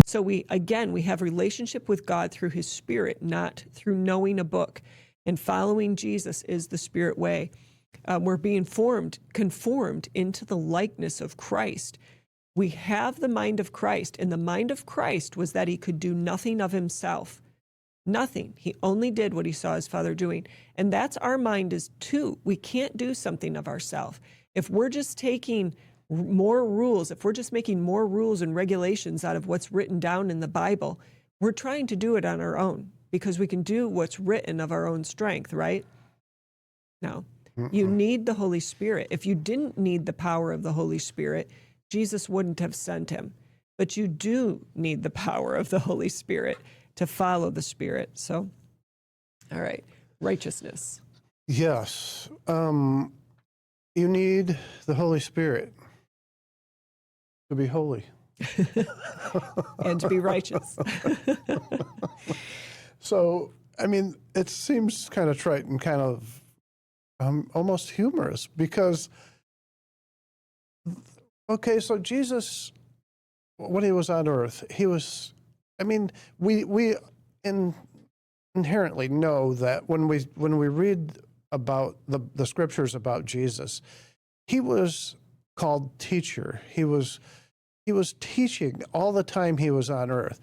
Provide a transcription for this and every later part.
So we have relationship with God through his Spirit, not through knowing a book. And following Jesus is the Spirit way. We're being conformed into the likeness of Christ. We have the mind of Christ, and the mind of Christ was that he could do nothing of himself. Nothing. He only did what he saw his Father doing. And that's our mind is too. We can't do something of ourselves. If we're just taking more rules, if we're just making more rules and regulations out of what's written down in the Bible, we're trying to do it on our own because we can do what's written of our own strength, right? No. You need the Holy Spirit. If you didn't need the power of the Holy Spirit, Jesus wouldn't have sent him. But you do need the power of the Holy Spirit to follow the Spirit. So, all right, righteousness. Yes. You need the Holy Spirit to be holy. And to be righteous. So, I mean, it seems kind of trite and kind of almost humorous because, okay, so Jesus, when he was on earth, he was, I mean, we inherently know that when we read about the scriptures about Jesus, he was called teacher. He was teaching all the time he was on earth.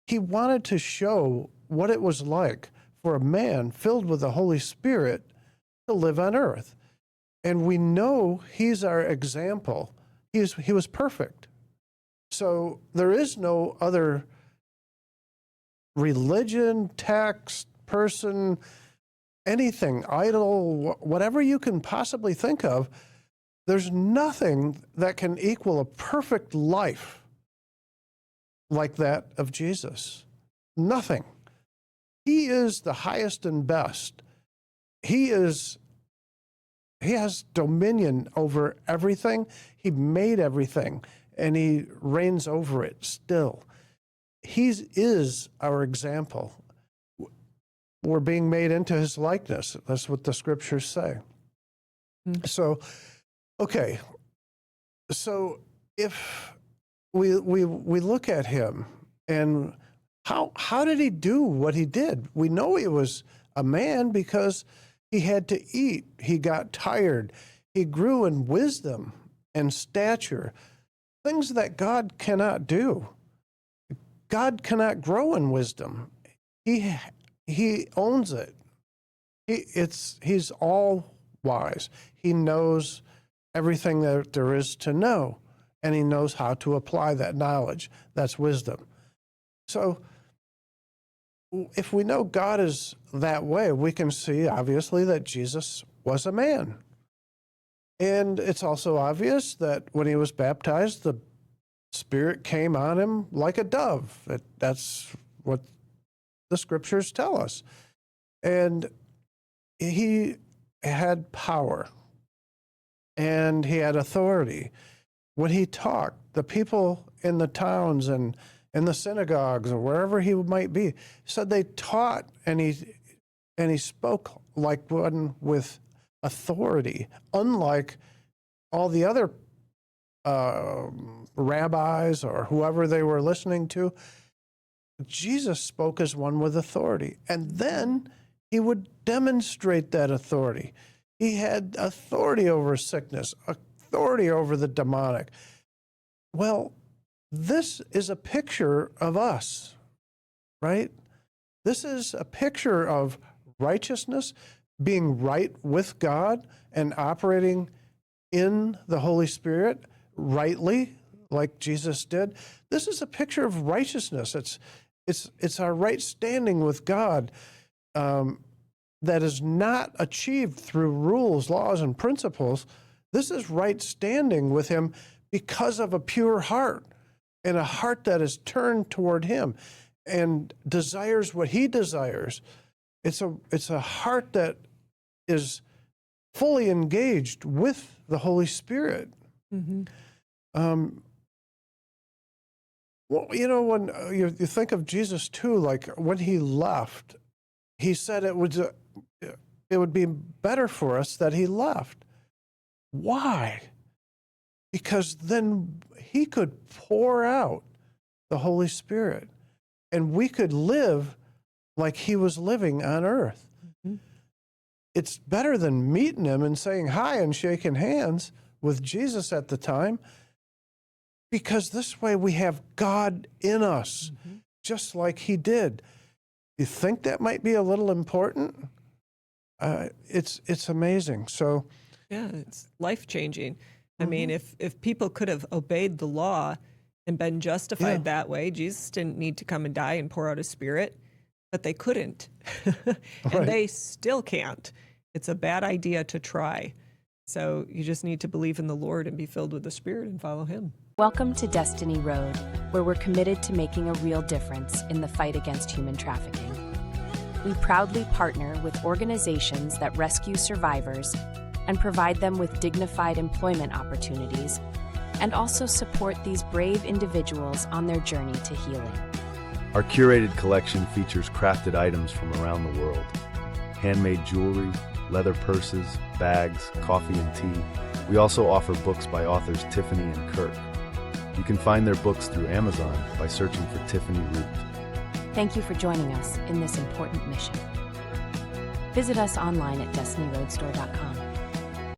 He wanted to show what it was like for a man filled with the Holy Spirit to live on earth. And we know he's our example. He was perfect. So there is no other religion, text, person, anything, idol, whatever you can possibly think of. There's nothing that can equal a perfect life like that of Jesus. Nothing. He is the highest and best. He has dominion over everything. He made everything, and he reigns over it still. He is our example. We're being made into his likeness. That's what the scriptures say. Mm-hmm. So, okay. So if we look at him and how did he do what he did? We know he was a man because he had to eat. He got tired. He grew in wisdom and stature, things that God cannot do. God cannot grow in wisdom. He owns it. He's all wise. He knows everything that there is to know, and he knows how to apply that knowledge. That's wisdom. So if we know God is that way, we can see, obviously, that Jesus was a man. And it's also obvious that when he was baptized, the Spirit came on him like a dove. That's what the scriptures tell us. And he had power, and he had authority. When he talked, the people in the towns and in the synagogues or wherever he might be said they taught, and he spoke like one with authority, unlike all the other rabbis or whoever they were listening to. Jesus spoke as one with authority, and then he would demonstrate that authority. He had authority over sickness, authority over the demonic. Well, this is a picture of us, right? This is a picture of righteousness, being right with God and operating in the Holy Spirit rightly, like Jesus did. This is a picture of righteousness. It's our right standing with God that is not achieved through rules, laws, and principles. This is right standing with him because of a pure heart and a heart that is turned toward him and desires what he desires. It's a heart that is fully engaged with the Holy Spirit. Mm-hmm. Well, you know, when you think of Jesus too, like when he left, he said it would be better for us that he left. Why? because then he could pour out the Holy Spirit and we could live like he was living on earth. Mhm. It's better than meeting him and saying hi and shaking hands with Jesus at the time, because this way we have God in us, just like he did. You think that might be a little important? It's amazing. So Yeah, it's life-changing. I mean, if people could have obeyed the law and been justified that way, Jesus didn't need to come and die and pour out his Spirit, but they couldn't. And they still can't. It's a bad idea to try. So you just need to believe in the Lord and be filled with the Spirit and follow him. Welcome to Destiny Road, where we're committed to making a real difference in the fight against human trafficking. We proudly partner with organizations that rescue survivors and provide them with dignified employment opportunities, and also support these brave individuals on their journey to healing. Our curated collection features crafted items from around the world. Handmade jewelry, leather purses, bags, coffee and tea. We also offer books by authors Tiffany and Kirk. You can find their books through Amazon by searching for Tiffany Root. Thank you for joining us in this important mission. Visit us online at destinyroadstore.com.